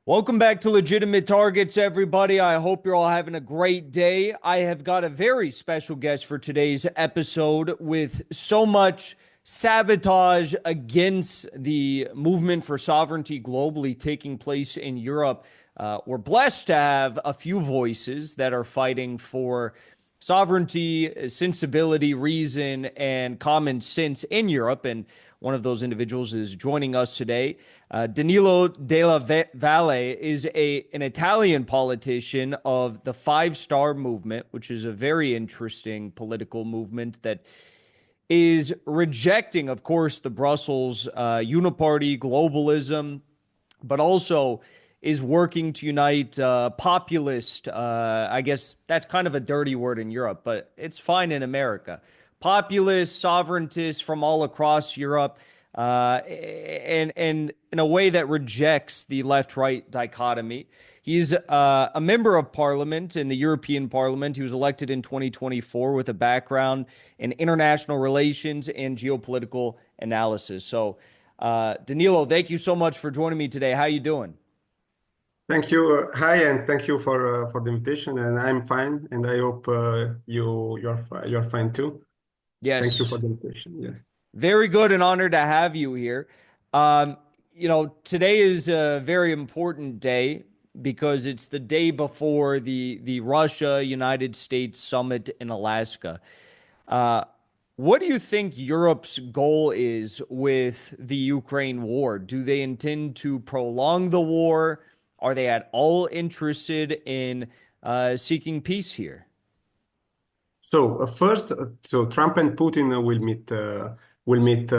Welcome back to Legitimate Targets, everybody. I hope you're all having a great day. I have got a very special guest for today's episode with so much sabotage against the movement for sovereignty globally taking place in Europe. We're blessed to have a few voices that are fighting for sovereignty, sensibility, reason, and common sense in Europe. And one of those individuals is joining us today. Danilo Della Valle is an Italian politician of the Five Star Movement, which is a very interesting political movement that is rejecting, of course, the Brussels uniparty globalism, but also is working to unite populist. I guess that's kind of a dirty word in Europe, but it's fine in America. Populist, sovereigntists from all across Europe, and in a way that rejects the left-right dichotomy. He's a member of parliament in the European Parliament. He was elected in 2024 with a background in international relations and geopolitical analysis. So, Danilo, thank you so much for joining me today. How are you doing? Thank you. Hi, and thank you for the invitation. And I'm fine, and I hope you're fine too. Thank you for Yes, the invitation. Yes. very good and honored to have you here. Today is a very important day because it's the day before the Russia United States summit in Alaska. Uh, what do you think Europe's goal is with the Ukraine war? Do they intend to prolong the war? Are they at all interested in seeking peace here? First, so Trump and Putin will meet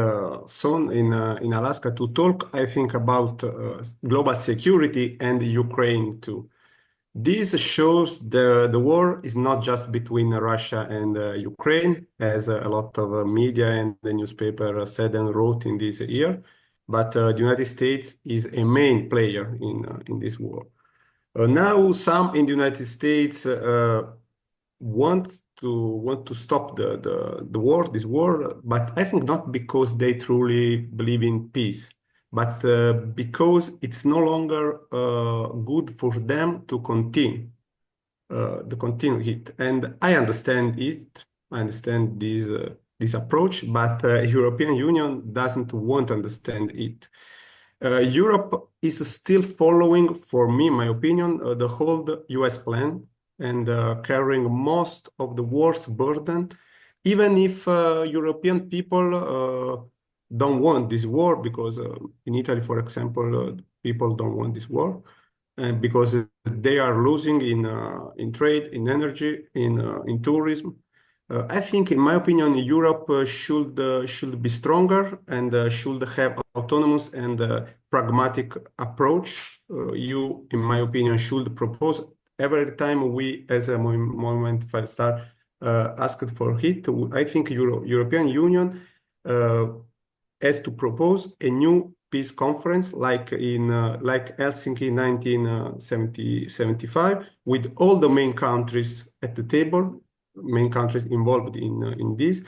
soon in Alaska to talk, I think, about global security and Ukraine too. This shows the war is not just between Russia and Ukraine, as a lot of media and the newspaper said and wrote in this year, but the United States is a main player in this war. Now, some in the United States want to stop the war, this war, but I think not because they truly believe in peace, but because it's no longer good for them to continue it. And I understand it. I understand this approach, but European Union doesn't want to understand it. Europe is still following, for me, my opinion, the whole US plan and carrying most of the war's burden, even if European people don't want this war, because in Italy, for example, people don't want this war, because they are losing in trade, in energy, in tourism. I think, in my opinion, Europe should be stronger and should have autonomous and pragmatic approach. You, in my opinion, should propose every time we, as a movement Five Star, asked for it. I think European Union has to propose a new peace conference like in like Helsinki 1975, with all the main countries at the table, main countries involved in this,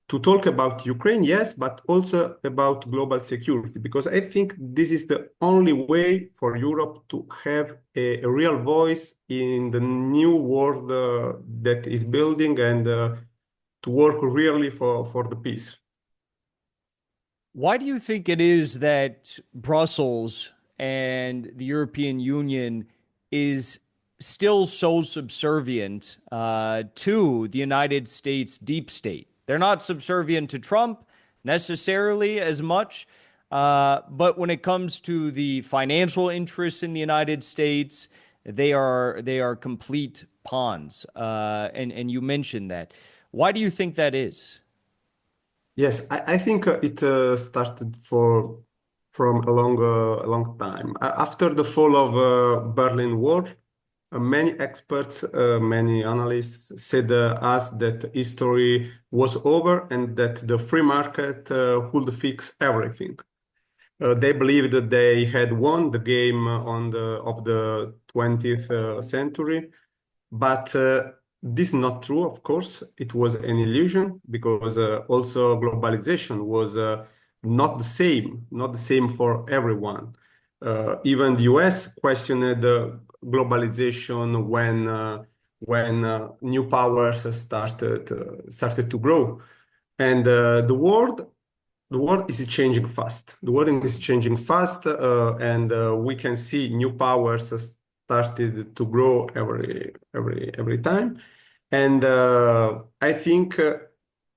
to talk about Ukraine, yes, but also about global security, because I think this is the only way for Europe to have a real voice in the new world that is building, and to work really for the peace. Why do you think it is that Brussels and the European Union is still so subservient to the United States deep state? They're not subservient to Trump necessarily as much, but when it comes to the financial interests in the United States, they are complete pawns. And you mentioned that. Why do you think that is? Yes, I think it started from a long time. After the fall of Berlin Wall, many experts, many analysts said us that history was over and that the free market would fix everything. They believed that they had won the game of the 20th century, but this is not true, of course. It was an illusion, because also globalization was not the same for everyone. Even the US questioned globalization when new powers started to grow, and the world is changing fast. The world is changing fast, and we can see new powers started to grow every time. And I think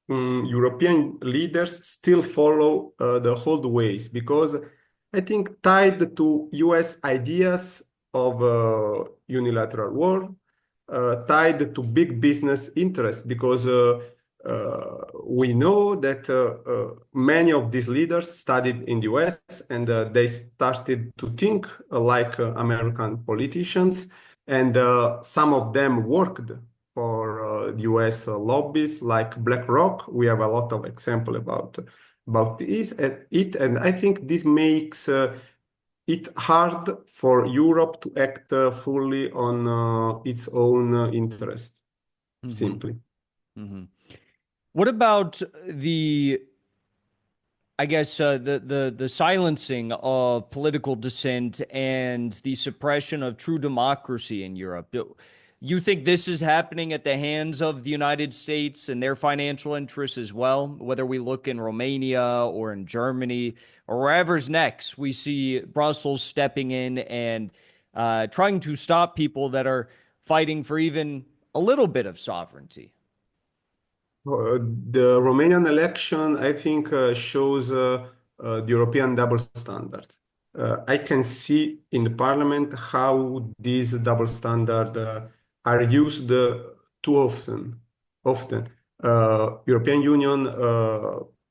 European leaders still follow the old ways because I think tied to US ideas of unilateral war, tied to big business interests because we know that many of these leaders studied in the US and they started to think like American politicians, and some of them worked for the US lobbies like BlackRock. We have a lot of example about this and it, and I think this makes it hard for Europe to act fully on its own interest, simply. Mm-hmm. What about I guess the silencing of political dissent and the suppression of true democracy in Europe? You think this is happening at the hands of the United States and their financial interests as well? Whether we look in Romania or in Germany or wherever's next, we see Brussels stepping in and trying to stop people that are fighting for even a little bit of sovereignty. The Romanian election, I think, shows the European double standards. I can see in the parliament how these double standards are used too often. European Union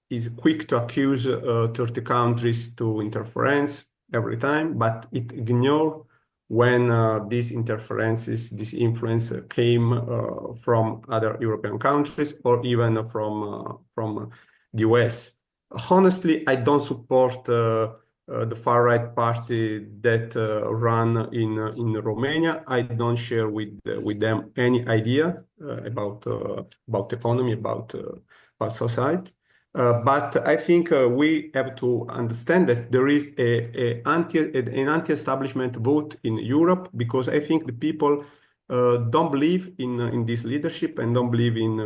is quick to accuse 30 countries to interference every time, but it ignores when these interferences, this influence came from other European countries or even from the US. Honestly, I don't support the far-right party that run in Romania. I don't share with them any idea about economy, about society. But I think we have to understand that there is an anti-establishment vote in Europe because I think the people don't believe in this leadership and don't believe in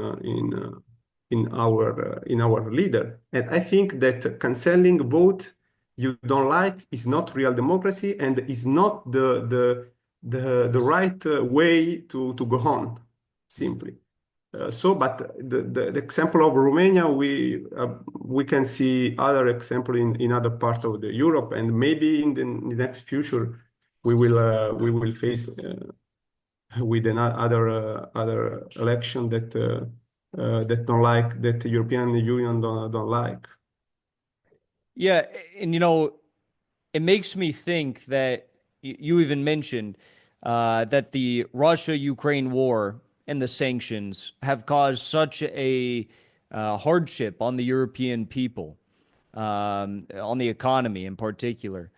our leader. And I think that canceling vote you don't like is not real democracy and is not the right way to go on, simply. But the example of Romania, we can see other example in other parts of the Europe, and maybe in the next future we will face with other election that don't like, that the European Union don't like. Yeah, and it makes me think that you even mentioned that the Russia-Ukraine war and the sanctions have caused such a hardship on the European people, on the economy in particular.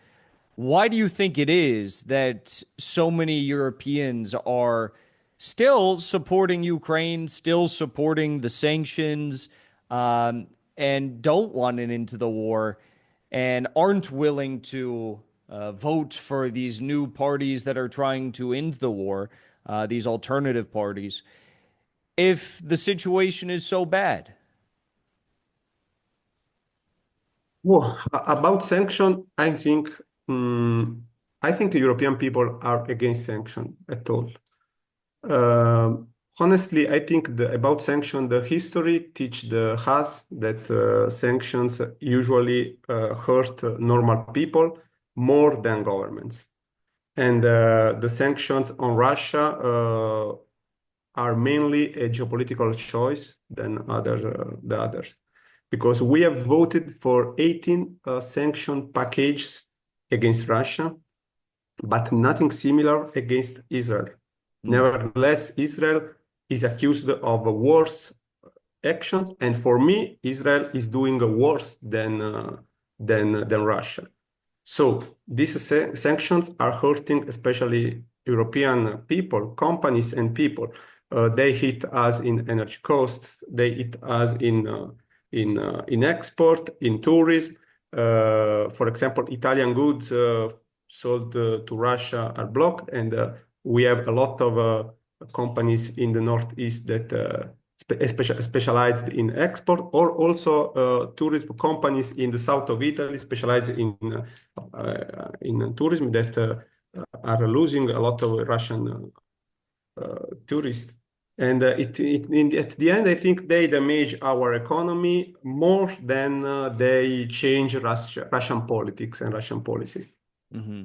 Why do you think it is that so many Europeans are still supporting Ukraine, still supporting the sanctions, and don't want an end to the war, and aren't willing to vote for these new parties that are trying to end the war, these alternative parties, if the situation is so bad? Well, about sanction, I think European people are against sanction at all. Honestly, I think about sanction, the history teach us that sanctions usually hurt normal people more than governments. And the sanctions on Russia are mainly a geopolitical choice than the others, because we have voted for 18 sanction packages against Russia, but nothing similar against Israel. Nevertheless, Israel is accused of worse actions, and for me, Israel is doing worse than Russia. So these sanctions are hurting especially European people, companies, and people. They hit us in energy costs. They hit us in export, in tourism. For example, Italian goods sold to Russia are blocked, and we have a lot of companies in the Northeast that specialized in export, or also tourism companies in the south of Italy specialized in tourism that are losing a lot of Russian tourists. And at the end, I think they damage our economy more than they change Russian politics and Russian policy. Mm-hmm.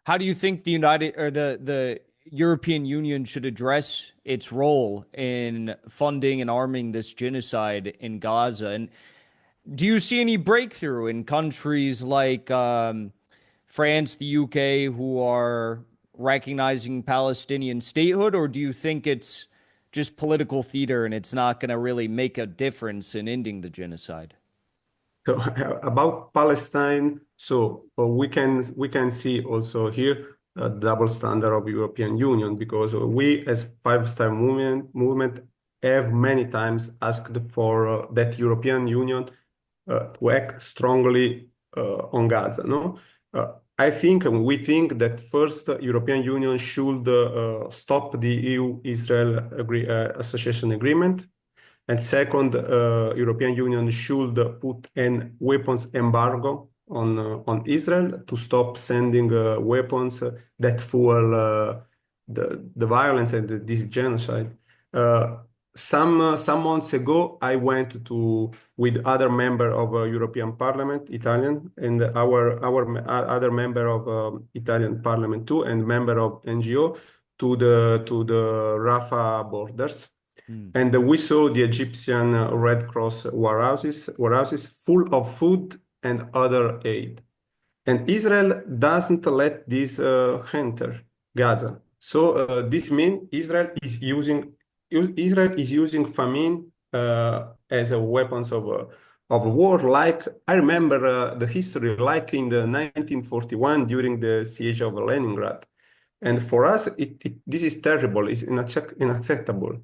How do you think the United or the European Union should address its role in funding and arming this genocide in Gaza? And do you see any breakthrough in countries like France, the UK, who are recognizing Palestinian statehood, or do you think it's just political theater and it's not going to really make a difference in ending the genocide? So about Palestine, so we can see also here a double standard of European Union, because we as Five-Star movement have many times asked for that European Union to act strongly on Gaza. No, we think that first European Union should stop the EU-Israel association agreement. And second, European Union should put an weapons embargo on Israel to stop sending weapons that fuel the violence and this genocide. Some months ago, I went to with other member of European Parliament, Italian, and our other member of Italian Parliament too, and member of NGO to the Rafah borders. And we saw the Egyptian Red Cross warehouses full of food and other aid. And Israel doesn't let this enter Gaza. So this means Israel is using famine as a weapons of war. Like I remember the history, like in the 1941 during the siege of Leningrad. And for us, this is terrible. It's unacceptable.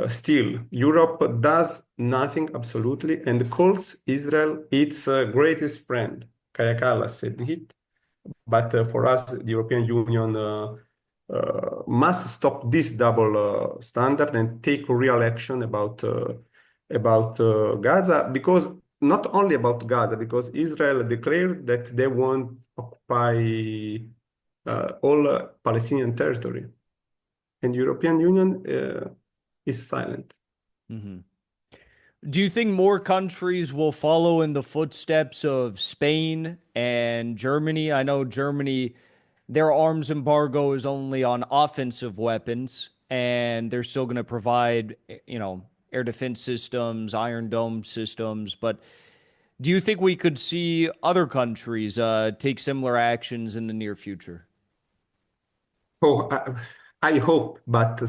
Still, Europe does nothing absolutely and calls Israel its greatest friend. Kaja Kallas said it. But for us, the European Union must stop this double standard and take real action about Gaza, because not only about Gaza, because Israel declared that they won't occupy all Palestinian territory, and European Union is silent. Mm-hmm. Do you think more countries will follow in the footsteps of Spain and Germany? I know Germany, their arms embargo is only on offensive weapons, and they're still going to provide, air defense systems, Iron Dome systems. But do you think we could see other countries take similar actions in the near future? Oh, I hope, but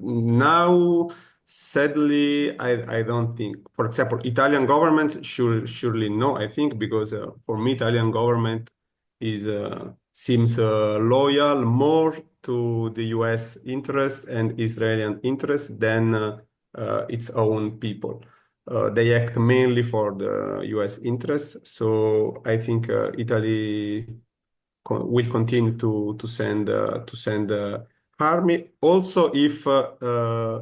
now, sadly, I don't think. For example, Italian government surely no, I think, because for me, Italian government is seems loyal more to the U.S. interest and Israeli interest than its own people. They act mainly for the U.S. interests, so I think Italy will continue to send army. Also, if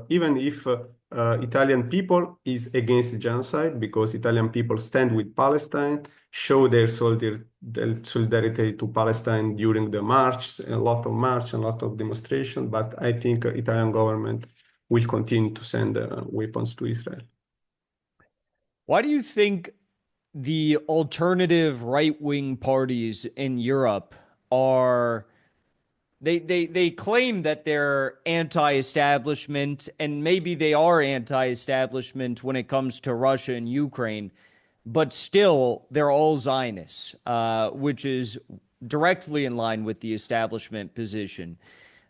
even if Italian people is against genocide, because Italian people stand with Palestine, show their solidarity to Palestine during the march, a lot of march, a lot of demonstration. But I think Italian government will continue to send weapons to Israel. Why do you think the alternative right-wing parties in Europe are they claim that they're anti-establishment, and maybe they are anti-establishment when it comes to Russia and Ukraine, but still they're all Zionists, which is directly in line with the establishment position.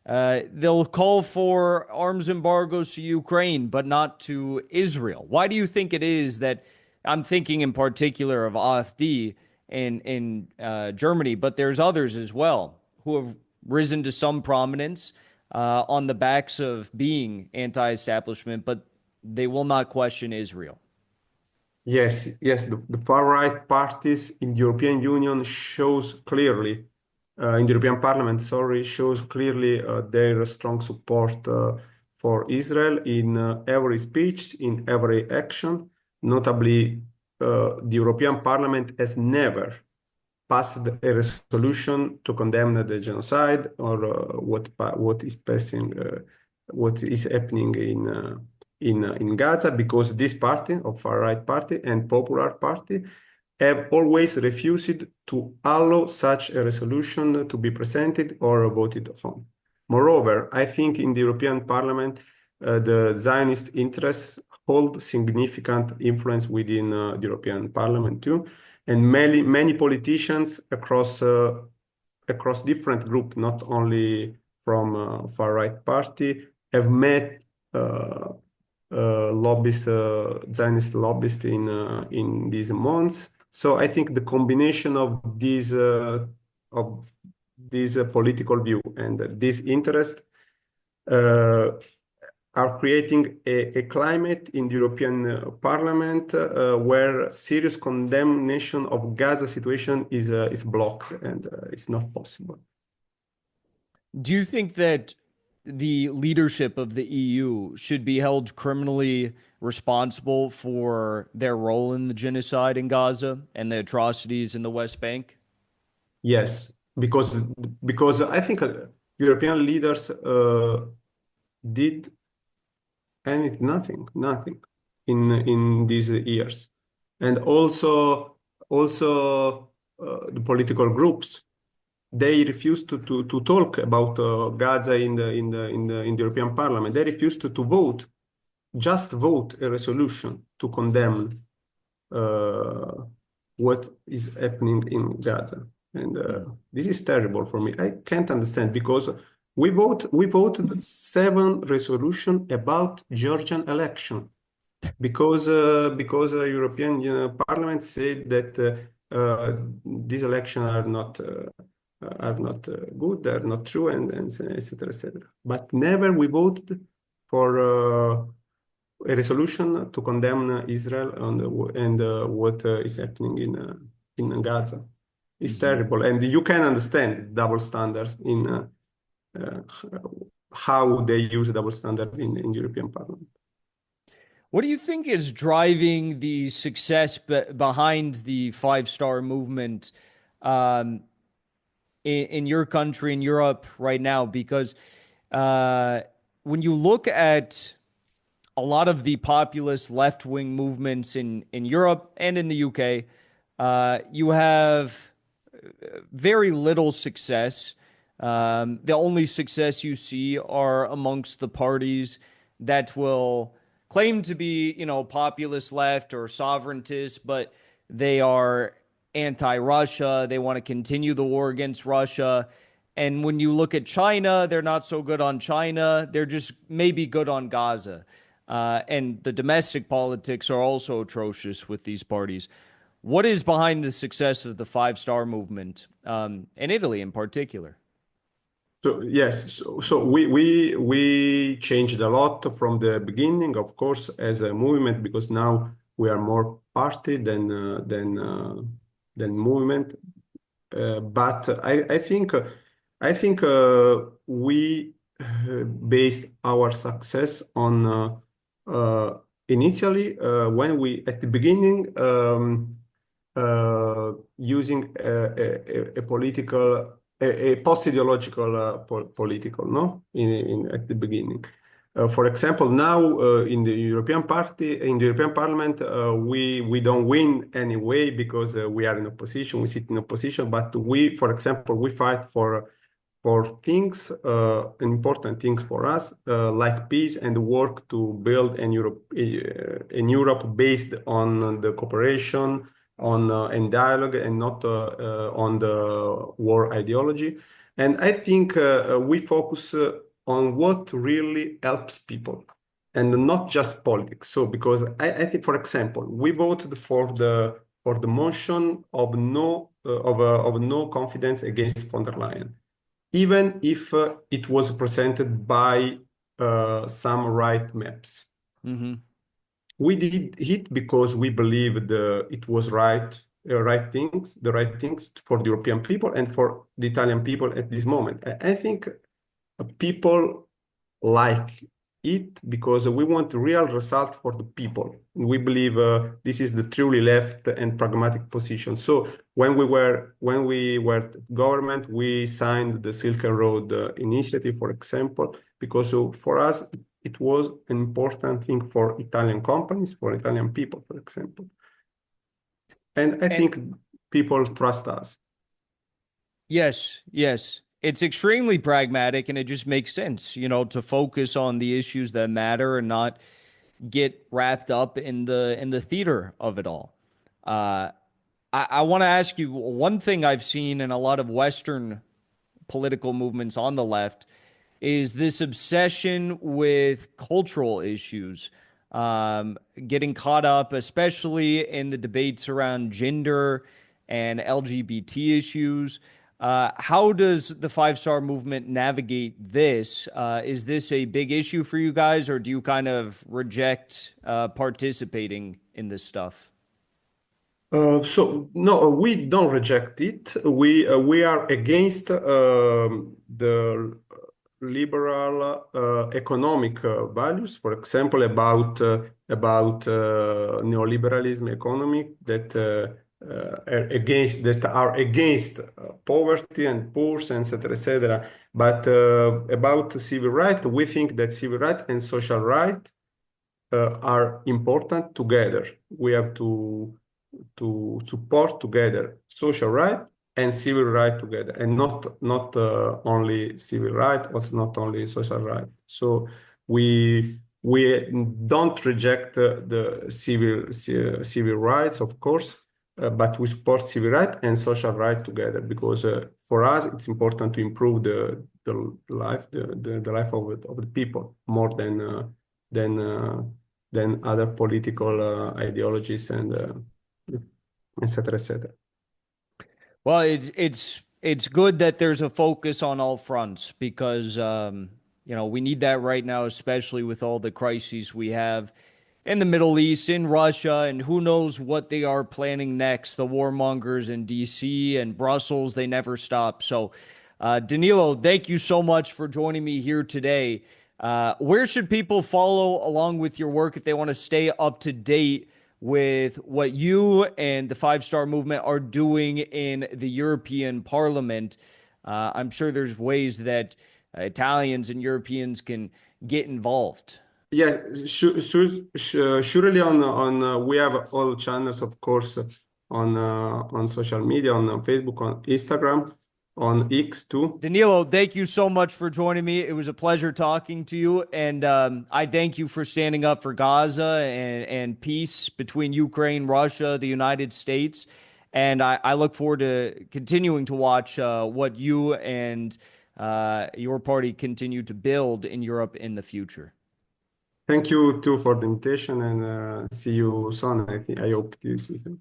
They'll call for arms embargoes to Ukraine, but not to Israel. Why do you think it is that I'm thinking in particular of AfD in Germany, but there's others as well who have risen to some prominence on the backs of being anti-establishment, but they will not question Israel? Yes, the far right parties in the European Union shows clearly in the European Parliament, sorry, shows clearly their strong support for Israel in every speech, in every action. Notably, the European Parliament has never passed a resolution to condemn the genocide or what is happening in Gaza, because this party, of far-right party and Popular Party, have always refused to allow such a resolution to be presented or voted on. Moreover, I think in the European Parliament, the Zionist interests hold significant influence within the European Parliament too, and many politicians across different groups, not only from far-right party, have met lobbyists, Zionist lobbyists in these months. So I think the combination of these political view and this interest are creating a climate in the European Parliament where serious condemnation of Gaza situation is blocked and it's not possible. Do you think that the leadership of the EU should be held criminally responsible for their role in the genocide in Gaza and the atrocities in the West Bank? Yes, because I think European leaders did nothing in these years, and also the political groups, they refused to talk about Gaza in the European Parliament. They refused to vote, just vote a resolution to condemn what is happening in Gaza. And this is terrible for me. I can't understand, because we voted 7 resolutions about Georgian election because European Parliament said that these elections are not good, they're not true, and etc. etc. But never we voted for a resolution to condemn Israel and what is happening in Gaza. It's terrible, and you can understand double standards in how they use double standard in European Parliament. What do you think is driving the success behind the Five-Star Movement in your country, in Europe right now? Because when you look at a lot of the populist left-wing movements in Europe and in the UK, you have very little success. The only success you see are amongst the parties that will claim to be, populist left or sovereigntist, but they are anti-Russia. They want to continue the war against Russia. And when you look at China, they're not so good on China. They're just maybe good on Gaza. And the domestic politics are also atrocious with these parties. What is behind the success of the Five-Star Movement, in Italy in particular? So yes, so we changed a lot from the beginning, of course, as a movement, because now we are more party than movement. But I think we based our success on initially when we at the beginning using a political. A post-ideological political, no? At the beginning. For example, now in the European Parliament, we don't win anyway because we are in opposition. We sit in opposition, but for example, we fight for things, important things for us, like peace, and work to build an Europe based on the cooperation, and dialogue, and not on the war ideology. And I think we focus on what really helps people and not just politics. So because I think, for example, we voted for the motion of no confidence against von der Leyen, even if it was presented by some right MEPs. Mm-hmm. We did it because we believed it was right the right things for the European people and for the Italian people at this moment. I think people like it because we want real result for the people. We believe this is the truly left and pragmatic position. So when we were government, we signed the Silk Road initiative, for example, because for us it was an important thing for Italian companies, for Italian people, for example. And I think people trust us. Yes, yes. It's extremely pragmatic and it just makes sense, to focus on the issues that matter and not get wrapped up in the theater of it all. I want to ask you one thing I've seen in a lot of Western political movements on the left is this obsession with cultural issues, getting caught up, especially in the debates around gender and LGBT issues. How does the Five Star Movement navigate this? Is this a big issue for you guys, or do you kind of reject participating in this stuff? So no, we don't reject it. We are against the liberal economic values, for example, about neoliberalism economy that are against poverty and poor, etc., etc. But about civil rights, we think that civil rights and social rights are important together. We have to support together social rights and civil rights together, and not only civil rights, or not only social rights. So we don't reject the civil rights, of course, but we support civil rights and social rights together because for us it's important to improve the life the life of the people more than other political ideologies and etc. etc. Well, it's good that there's a focus on all fronts because we need that right now, especially with all the crises we have in the Middle East, in Russia, and who knows what they are planning next. The warmongers in DC and Brussels, they never stop. So, Danilo, thank you so much for joining me here today. Where should people follow along with your work if they want to stay up to date with what you and the Five Star Movement are doing in the European Parliament? I'm sure there's ways that Italians and Europeans can get involved. Yeah, surely on we have all channels, of course, on social media, on Facebook, on Instagram, on X too. Danilo, thank you so much for joining me. It was a pleasure talking to you, and I thank you for standing up for Gaza and peace between Ukraine, Russia, the United States. And I look forward to continuing to watch what you and your party continue to build in Europe in the future. Thank you too for the invitation, and see you soon. I hope to see you.